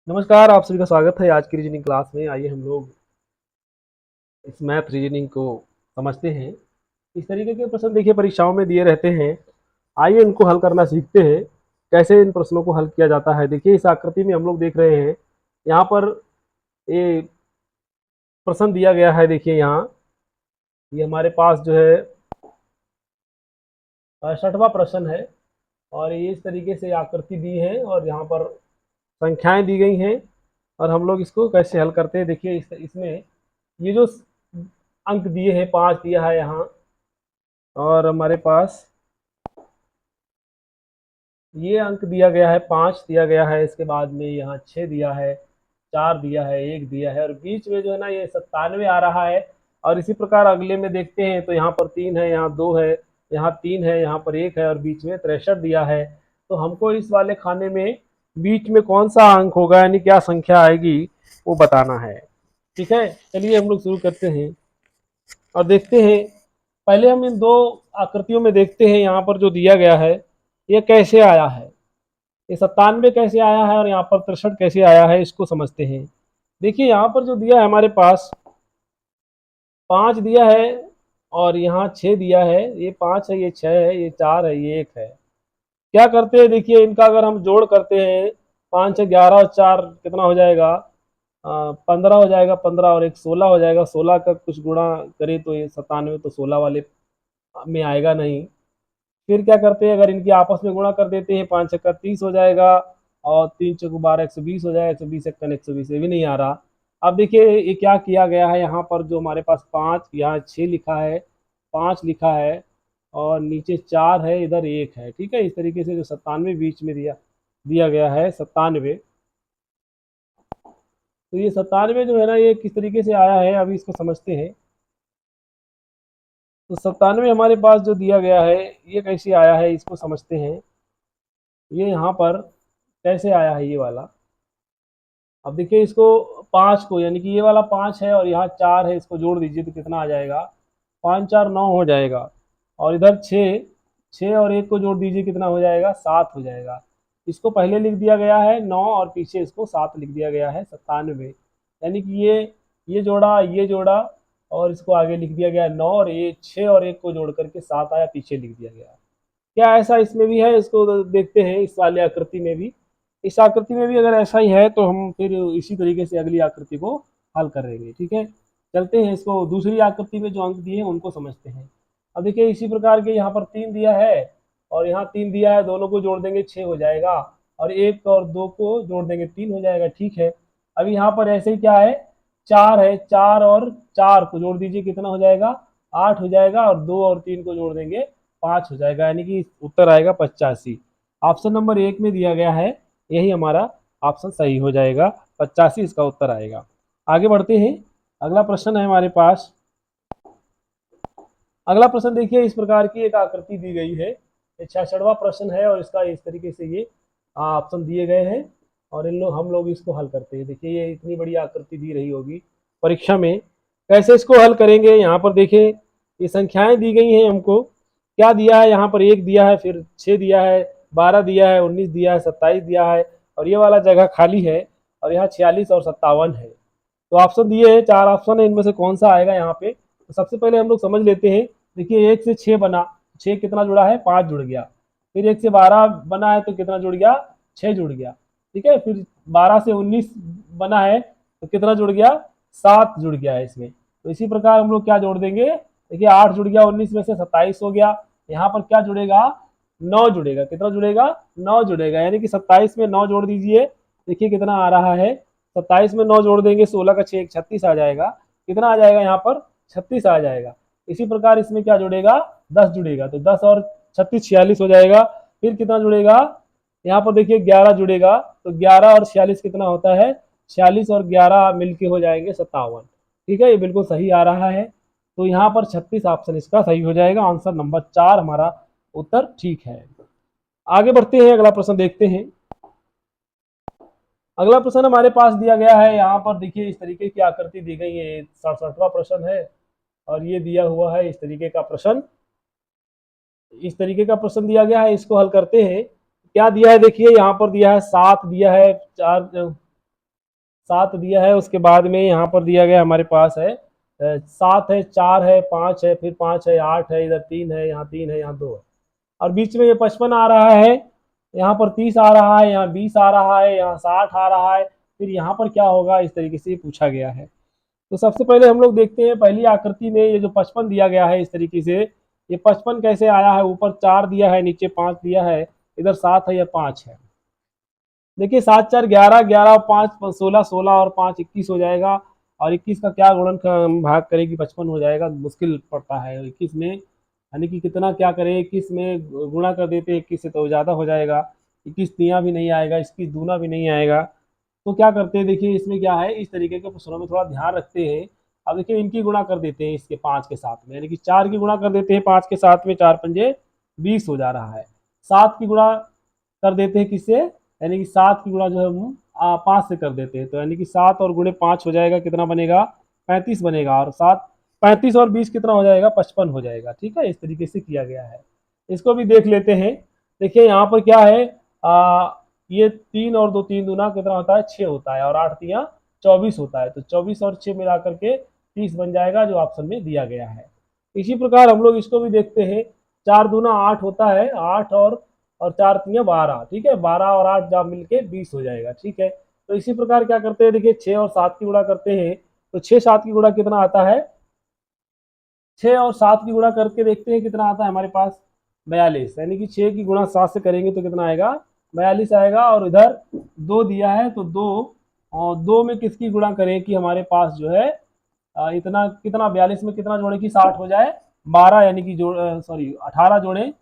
नमस्कार, आप सभी का स्वागत है आज की रीजनिंग क्लास में। आइए हम लोग इस मैथ रीजनिंग को समझते हैं। इस तरीके के प्रश्न देखिए परीक्षाओं में दिए रहते हैं। आइए इनको हल करना सीखते हैं। कैसे इन प्रश्नों को हल किया जाता है, देखिए इस आकृति में हम लोग देख रहे हैं। यहाँ पर ये प्रश्न दिया गया है। देखिए यहाँ ये हमारे पास जो है 60वां प्रश्न है और ये इस तरीके से आकृति दी है और यहाँ पर संख्याएं दी गई हैं और हम लोग इसको कैसे हल करते हैं। देखिए इसमें ये जो अंक दिए हैं 5 दिया है यहाँ और हमारे पास ये अंक दिया गया है 5 दिया गया है। इसके बाद में यहाँ 6 दिया है, 4 दिया है, 1 दिया है और बीच में जो है ना ये 97 आ रहा है। और इसी प्रकार अगले में देखते हैं तो यहाँ पर 3 है, यहाँ 2 है, यहाँ 3 है, यहाँ पर 1 है और बीच में 63 दिया है। तो हमको इस वाले खाने में बीच में कौन सा अंक होगा यानी क्या संख्या आएगी वो बताना है। ठीक है, चलिए हम लोग शुरू करते हैं और देखते हैं। पहले हम इन दो आकृतियों में देखते हैं यहाँ पर जो दिया गया है ये कैसे आया है। ये 97 कैसे आया है और यहाँ पर 63 कैसे आया है, इसको समझते हैं। देखिए यहाँ पर जो दिया है हमारे पास 5 दिया है और यहाँ 6 दिया है। ये 5 है, ये 6 है, ये 4 है, ये 1 है। क्या करते हैं, देखिए इनका अगर हम जोड़ करते हैं 5 है 11 और 4 कितना हो जाएगा, 15 हो जाएगा। 15 और 1 16 हो जाएगा। 16 का कुछ गुणा करें तो ये 97 तो 16 वाले में आएगा नहीं। फिर क्या करते हैं, अगर इनकी आपस में गुणा कर देते हैं 5 छक्का 30 हो जाएगा और 3 चौको 12 120 हो जाएगा। 120 एक 120 ये भी नहीं आ रहा। अब देखिए ये क्या किया गया है, यहाँ पर जो हमारे पास 5 यहाँ 6 लिखा है, 5 लिखा है और नीचे 4 है, इधर 1 है। ठीक है, इस तरीके से जो 97 बीच में दिया दिया गया है 97। तो ये 97 जो है ना ये किस तरीके से आया है अभी इसको समझते हैं। तो 97 हमारे पास जो दिया गया है ये कैसे आया है इसको समझते हैं। ये यहाँ पर कैसे आया है ये वाला। अब देखिए इसको 5 को यानी कि ये वाला 5 है और यहाँ 4 है, इसको जोड़ दीजिए तो कितना आ जाएगा, 5 4 9 हो जाएगा। और इधर 6, 6 और 1 को जोड़ दीजिए कितना हो जाएगा, 7 हो जाएगा। इसको पहले लिख दिया गया है 9 और पीछे इसको 7 लिख दिया गया है 97। यानी कि ये जोड़ा और इसको आगे लिख दिया गया 9 और ये 6 और 1 को जोड़ करके 7 आया, पीछे लिख दिया गया। क्या ऐसा इसमें भी है, इसको देखते हैं इस वाले आकृति में भी। इस आकृति में भी अगर ऐसा ही है तो हम फिर इसी तरीके से अगली आकृति को हल करेंगे। ठीक है, चलते हैं इसको दूसरी आकृति में जो अंक दिए हैं उनको समझते हैं। अब देखिए इसी प्रकार के यहाँ पर 3 दिया है और यहाँ 3 दिया है, दोनों को जोड़ देंगे 6 हो जाएगा और 1 और 2 को जोड़ देंगे 3 हो जाएगा। ठीक है, अभी यहाँ पर ऐसे ही क्या है, 4 है, 4 और 4 को जोड़ दीजिए कितना हो जाएगा, 8 हो जाएगा और 2 और 3 को जोड़ देंगे 5 हो जाएगा। यानी कि उत्तर आएगा 85। ऑप्शन नंबर 1 में दिया गया है, यही हमारा ऑप्शन सही हो जाएगा, 85 इसका उत्तर आएगा। आगे बढ़ते हैं, अगला प्रश्न है हमारे पास। अगला प्रश्न देखिए इस प्रकार की एक आकृति दी गई है। ये 66वां प्रश्न है और इसका इस तरीके से ये ऑप्शन दिए गए हैं और हम लोग इसको हल करते हैं। देखिए ये इतनी बड़ी आकृति दी रही होगी परीक्षा में, कैसे इसको हल करेंगे। यहाँ पर देखिए ये संख्याएं दी गई हैं हमको। क्या दिया है, यहाँ पर 1 दिया है, फिर 6 दिया है, 12 दिया है, 19 दिया है, 27 दिया है और ये वाला जगह खाली है और यहाँ 46 और 57 है। तो ऑप्शन दिए हैं, 4 ऑप्शन है, इनमें से कौन सा आएगा यहाँ पे। तो सबसे पहले हम लोग समझ लेते हैं। देखिए 1 से 6 बना, 6 कितना जुड़ा है, 5 जुड़ गया। फिर 1 से 12 बना है तो कितना जुड़ गया, 6 जुड़ गया। ठीक है, फिर 12 से 19 बना है तो कितना जुड़ गया, 7 जुड़ गया है इसमें। तो इसी प्रकार हम लोग क्या जोड़ देंगे, देखिए 8 जुड़ गया, 19 में से 27 हो गया। यहाँ पर क्या जुड़ेगा, 9 जुड़ेगा। कितना जुड़ेगा, 9 जुड़ेगा। यानी कि 27 में 9 जोड़ दीजिए, देखिए कितना आ रहा है, 27 में 9 जोड़ देंगे, 16 का 6 36 आ जाएगा। कितना आ जाएगा यहाँ पर, 36 आ जाएगा। इसी प्रकार इसमें क्या जुड़ेगा, 10 जुड़ेगा। तो 10 और 36 46 हो जाएगा। फिर कितना जुड़ेगा, यहाँ पर देखिए 11 जुड़ेगा। तो 11 और 46 कितना होता है, 46 और 11 मिलके हो जाएंगे 57। ठीक है, ये बिल्कुल सही आ रहा है। तो यहाँ पर 36 ऑप्शन इसका सही हो जाएगा। आंसर नंबर 4 हमारा उत्तर ठीक है। आगे बढ़ते हैं, अगला प्रश्न देखते हैं। अगला प्रश्न हमारे पास दिया गया है। यहाँ पर देखिए इस तरीके की आकृति दी गई है, 67वां प्रश्न है और ये दिया हुआ है इस तरीके का प्रश्न। इस तरीके का प्रश्न दिया गया है, इसको हल करते हैं। क्या दिया है, देखिए यहाँ पर दिया है 7 दिया है, 4 7 दिया है, उसके बाद में यहाँ पर दिया गया हमारे पास है 7 है, 4 है, 5 है, फिर 5 है, 8 है, इधर 3 है, यहाँ 3 है, यहाँ 2 है, और बीच में ये 55 आ रहा है, यहाँ पर 30 आ रहा है, यहाँ 20 आ रहा है, यहाँ 60 आ रहा है, फिर यहाँ पर क्या होगा, इस तरीके से पूछा गया है। तो सबसे पहले हम लोग देखते हैं पहली आकृति में ये जो 55 दिया गया है इस तरीके से, ये 55 कैसे आया है, ऊपर 4 दिया है, नीचे 5 दिया है, इधर 7 है, या 5 है। देखिए 7 4 11, 11 5 16, 16 और 5 21 हो जाएगा, और 21 का क्या गुणन भाग करेगी, 55 हो जाएगा, मुश्किल पड़ता है 21 में, यानी कि कितना क्या करें, 21 में गुणा कर देते हैं 21 से तो ज़्यादा हो जाएगा, 21 तिया भी नहीं आएगा, 21 दूना भी नहीं आएगा। तो क्या करते हैं, देखिए इसमें क्या है, इस तरीके के प्रश्नों में थोड़ा ध्यान रखते हैं। अब देखिए इनकी गुणा कर देते हैं इसके 5 के साथ में, यानी कि 4 की गुणा कर देते हैं 5 के साथ में, 4 पंजे 20 हो जा रहा है। 7 की गुणा कर देते हैं किससे, यानी कि 7 की गुणा जो है हम 5 से कर देते हैं, तो यानी कि 7 और गुणे 5 हो जाएगा, कितना बनेगा, 35 बनेगा, और 7 35 और 20 कितना हो जाएगा, 55 हो जाएगा। ठीक है, इस तरीके से किया गया है। इसको भी देख लेते हैं। देखिए यहाँ पर क्या है, ये 3 और 2 3 दूना कितना होता है, 6 होता है, और 8 तिया 24 होता है, तो 24 और 6 मिला करके 30 बन जाएगा, जो ऑप्शन में दिया गया है। इसी प्रकार हम लोग इसको भी देखते हैं, 4 दूना 8 होता है, 8 और 4 तिया 12, ठीक है, 12 और 8 जब मिलके 20 हो जाएगा। ठीक है, तो इसी प्रकार क्या करते हैं, देखिए 6 और 7 की गुणा करते हैं, तो 6 7 की गुणा कितना आता है, 6 और 7 की गुणा करके देखते हैं कितना आता है हमारे पास, 42, यानी कि 6 की गुणा 7 से करेंगे तो कितना आएगा, 42 आएगा, और इधर 2 दिया है, तो 2 और 2 में किसकी गुणा करें कि हमारे पास जो है इतना कितना, 42 में कितना जोड़े कि 60 हो जाए, 12 यानी कि सॉरी 18 जोड़े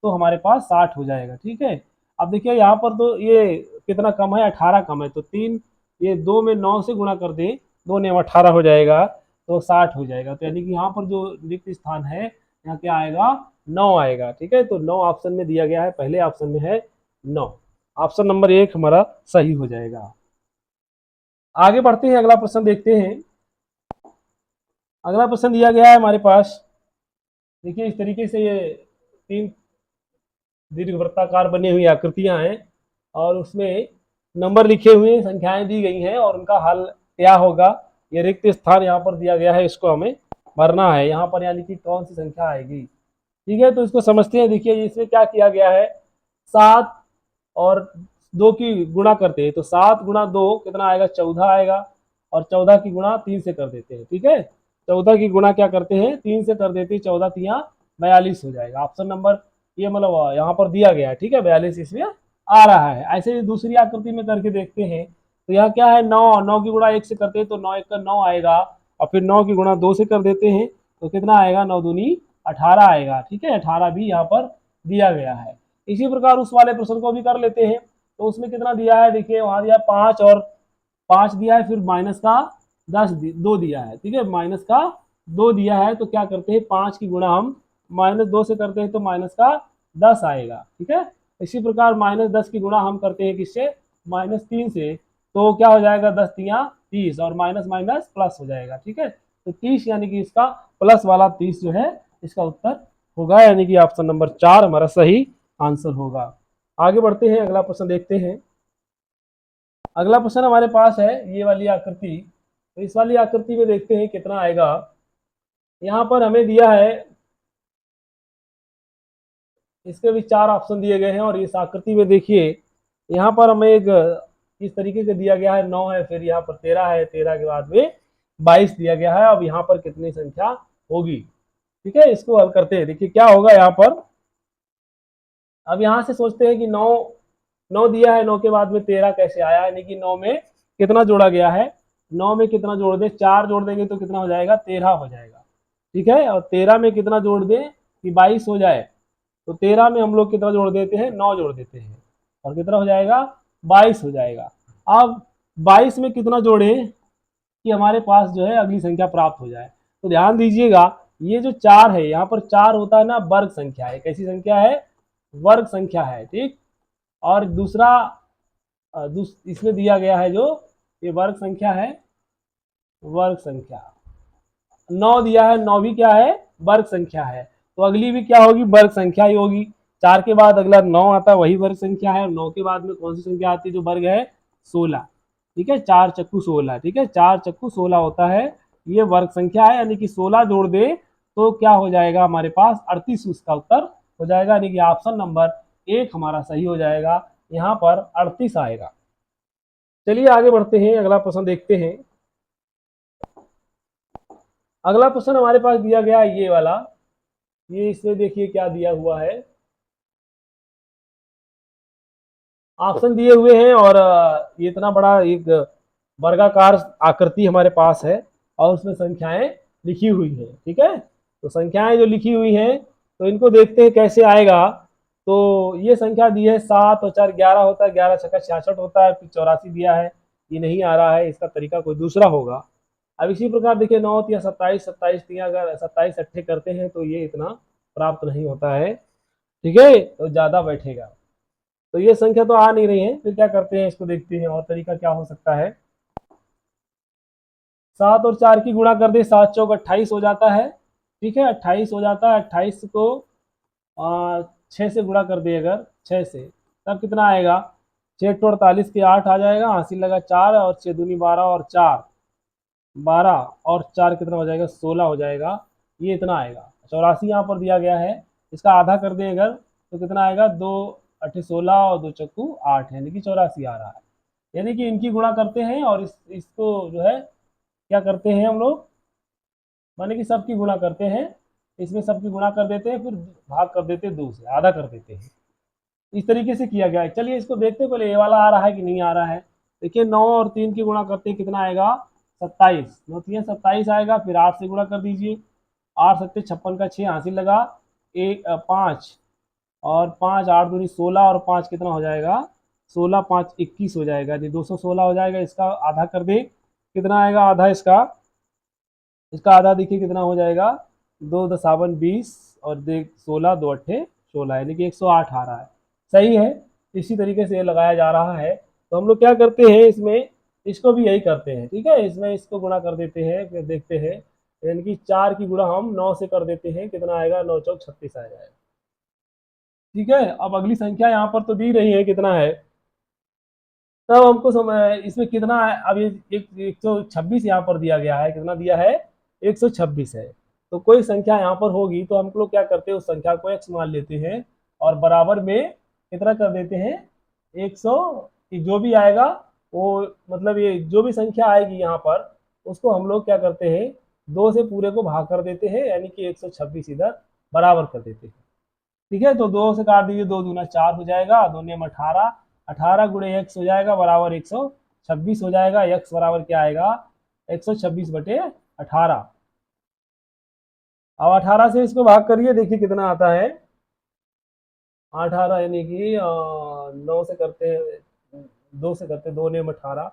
तो हमारे पास 60 हो जाएगा। ठीक है, अब देखिए यहाँ पर तो ये कितना कम है, 18 कम है, तो 3 ये 2 में 9 से गुणा कर दें, 2 ने 18 हो जाएगा, तो 60 हो जाएगा, तो यानी कि यहाँ पर जो रिक्त स्थान है यहाँ क्या आएगा, 9 आएगा। ठीक है, तो 9 ऑप्शन में दिया गया है, पहले ऑप्शन में है 9, ऑप्शन नंबर 1 हमारा सही हो जाएगा। आगे बढ़ते हैं, अगला प्रश्न देखते हैं। अगला प्रश्न दिया गया है हमारे पास, देखिए इस तरीके से ये 3 दीर्घवृत्ताकार बनी हुई आकृतियां हैं, और उसमें नंबर लिखे हुए हैं, संख्याएं दी गई हैं, और उनका हल क्या होगा, ये रिक्त स्थान यहाँ पर दिया गया है, इसको हमें भरना है यहाँ पर, यानी कि कौन सी संख्या आएगी। ठीक है, तो इसको समझते हैं। देखिए इसमें क्या किया गया है, 7 और 2 की गुणा करते हैं, तो 7 गुणा 2 कितना आएगा, 14 आएगा, और 14 की गुणा 3 से कर देते हैं। ठीक है, 14 की गुणा क्या करते हैं, 3 से कर देते हैं, 14 तिया 42 हो जाएगा। ऑप्शन नंबर ये मतलब यहाँ पर दिया गया है। ठीक है, 42 इसमें आ रहा है। ऐसे ही दूसरी आकृति में करके देखते हैं, तो यहाँ क्या है, 9 की गुणा 1 से करते हैं, तो 9 1 का 9 आएगा, और फिर 9 की गुणा 2 से कर देते हैं, तो कितना आएगा, 9 दूनी 18 आएगा। ठीक है, 18 भी यहाँ पर दिया गया है। इसी प्रकार उस वाले प्रश्न को भी कर लेते हैं, तो उसमें कितना दिया है, देखिए वहां दिया 5 और 5 दिया है, फिर माइनस का 2 दिया है। ठीक है, माइनस का 2 दिया है, तो क्या करते हैं, 5 की गुणा हम -2 से करते हैं, तो माइनस का 10 आएगा। ठीक है, इसी प्रकार -10 की गुणा हम करते हैं किससे, -3 से, तो क्या हो जाएगा, 10 तिया 30, और माइनस माइनस प्लस हो जाएगा। ठीक है, तो 30 यानी कि इसका प्लस वाला 30 जो है इसका उत्तर होगा, यानी कि ऑप्शन नंबर 4 हमारा सही आंसर होगा। आगे बढ़ते हैं, अगला प्रश्न देखते हैं। अगला प्रश्न हमारे पास है ये वाली आकृति, तो इस वाली आकृति में देखते हैं कितना आएगा। यहाँ पर हमें दिया है, इसके भी 4 ऑप्शन दिए गए हैं, और इस आकृति में देखिए यहाँ पर हमें एक इस तरीके से दिया गया है, 9 है, फिर यहाँ पर 13 है, 13 के बाद में 22 दिया गया है। अब यहाँ पर कितनी संख्या होगी। ठीक है, इसको हल करते हैं। देखिए क्या होगा यहाँ पर, अब यहाँ से सोचते हैं कि 9 दिया है, 9 के बाद में 13 कैसे आया, यानी कि 9 में कितना जोड़ा गया है, 9 में कितना जोड़ दे, 4 जोड़ देंगे तो कितना हो जाएगा, 13 हो जाएगा। ठीक है, और 13 में कितना जोड़ दे कि 22 हो जाए, तो 13 में हम लोग कितना जोड़ देते हैं, 9 जोड़ देते हैं, और कितना हो जाएगा, 22 हो जाएगा। अब 22 में कितना जोड़े कि हमारे पास जो है अगली संख्या प्राप्त हो जाए। तो ध्यान दीजिएगा, ये जो 4 है, यहाँ पर 4 होता है ना, वर्ग संख्या है। कैसी संख्या है, वर्ग संख्या है। ठीक, और दूसरा इसमें दिया गया है जो ये वर्ग संख्या है, वर्ग संख्या 9 दिया है, 9 भी क्या है, वर्ग संख्या है, तो अगली भी क्या होगी, वर्ग संख्या ही होगी। 4 के बाद अगला 9 आता है, वही वर्ग संख्या है, और 9 के बाद में कौन सी संख्या आती है जो वर्ग है, 16। ठीक है, 4 चक्कू 16, ठीक है, 4 चक्कू 16 होता है, ये वर्ग संख्या है, यानी कि 16 जोड़ दे तो क्या हो जाएगा हमारे पास 38 उसका उत्तर हो जाएगा, यानी कि ऑप्शन नंबर 1 हमारा सही हो जाएगा, यहाँ पर 38 आएगा। चलिए आगे बढ़ते हैं, अगला प्रश्न देखते हैं। अगला प्रश्न हमारे पास दिया गया है ये वाला, ये इसमें देखिए क्या दिया हुआ है, ऑप्शन दिए हुए हैं और ये इतना बड़ा एक वर्गाकार आकृति हमारे पास है और उसमें संख्याएं लिखी हुई हैं, ठीक है। तो संख्याएं जो लिखी हुई हैं तो इनको देखते हैं कैसे आएगा। तो ये संख्या दी है 7 और 4 11 होता है, 11 छक्का 66 होता है, फिर 84 दिया है, ये नहीं आ रहा है, इसका तरीका कोई दूसरा होगा। अब इसी प्रकार देखिए 9 या 27 27 अगर 27 अट्ठे करते हैं तो ये इतना प्राप्त नहीं होता है, ठीक है, तो ज्यादा बैठेगा। तो ये संख्या तो आ नहीं रही है, फिर क्या करते हैं, इसको देखते हैं और तरीका क्या हो सकता है। 7 और 4 की गुणा कर दे, 7 चौक 28 हो जाता है, ठीक है, 28 हो जाता है। 28 को 6 से गुणा कर दे अगर 6 से, तब कितना आएगा, 6 तो 48 के 8 आ जाएगा, हासिल लगा 4 और 6 दूनी 12 और 4 12 और 4 कितना हो जाएगा 16 हो जाएगा, ये इतना आएगा। 84 यहाँ पर दिया गया है, इसका आधा कर दें अगर तो कितना आएगा, 2 8 16 और 2 चक्कू 8, यानी कि 84 आ रहा है। यानी कि इनकी गुणा करते हैं और इसको जो है क्या करते हैं हम लोग, माने कि सबकी गुणा करते हैं, इसमें सबकी गुणा कर देते हैं, फिर भाग कर देते हैं 2 से, आधा कर देते हैं, इस तरीके से किया गया है। चलिए इसको देखते हैं पहले, ये वाला आ रहा है कि नहीं आ रहा है। देखिए 9 और 3 की गुणा करते हैं, कितना आएगा 27, 9 3 27 आएगा, फिर 8 से गुणा कर दीजिए, 8 7 56 का 6 हासिल लगा, 5 और 5 8 दूनी 16 और 5 कितना हो जाएगा 16 5 21 हो जाएगा, जी 216 हो जाएगा। इसका आधा कर दे, कितना आएगा आधा, इसका आधा देखिए कितना हो जाएगा, 2 दसावन 20 और देख 16 2 अट्ठे 16, यानी कि 108 आ रहा है, सही है। इसी तरीके से लगाया जा रहा है। तो हम लोग क्या करते हैं इसमें, इसको भी यही करते हैं, ठीक है, इसमें इसको गुणा कर देते हैं, फिर देखते हैं, यानी कि 4 की गुणा हम 9 से कर देते हैं, कितना आएगा 9 चौक 36 आ जाएगा, ठीक है। अब अगली संख्या यहाँ पर तो दी रही है कितना है, तब हमको समय इसमें कितना है, अब ये 126 यहाँ पर दिया गया है, कितना दिया है 126 है। तो कोई संख्या यहाँ पर होगी तो हम लोग क्या करते हैं, उस संख्या को x मान लेते हैं और बराबर में कितना कर देते हैं 100, जो भी आएगा वो, मतलब ये जो भी संख्या आएगी यहाँ पर उसको हम लोग क्या करते हैं 2 से पूरे को भाग कर देते हैं, यानी कि 126 इधर बराबर कर देते हैं, ठीक है। तो 2 से काट दीजिए, 2 दूना 4 हो जाएगा, 2 नेम 18, 18 गुणे x हो जाएगा बराबर 126 हो जाएगा, x बराबर क्या आएगा 126/18। अब 18 से इसको भाग करिए, देखिए कितना आता है 18, यानी कि 9 से करते हैं, 2 से करते हैं, 2 नेम 18,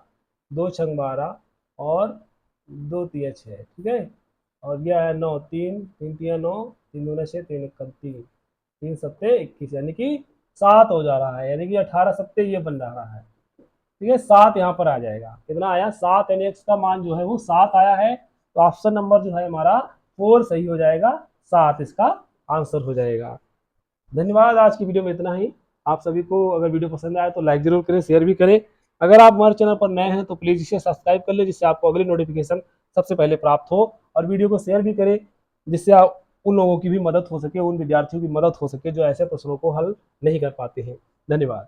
2 छंग 12 और 2 तिया 6, ठीक है। और यह है 9 3 3 तिया 9, 3 दूना 6, 3 एक 3, 3 सत्ते 21, यानी कि 7 हो जा रहा है, यानी कि 18 सत्ते ये बन रहा है, ठीक है। 7 यहाँ पर आ जाएगा, कितना आया 7, यानी x का मान जो है वो 7 आया है। तो ऑप्शन नंबर जो है हमारा 4 सही हो जाएगा, 7 इसका आंसर हो जाएगा। धन्यवाद, आज की वीडियो में इतना ही। आप सभी को अगर वीडियो पसंद आए तो लाइक जरूर करें, शेयर भी करें। अगर आप हमारे चैनल पर नए हैं तो प्लीज़ इसे सब्सक्राइब कर लें, जिससे आपको अगली नोटिफिकेशन सबसे पहले प्राप्त हो, और वीडियो को शेयर भी करें, जिससे आप उन लोगों की भी मदद हो सके, उन विद्यार्थियों की मदद हो सके जो ऐसे प्रश्नों को हल नहीं कर पाते हैं। धन्यवाद।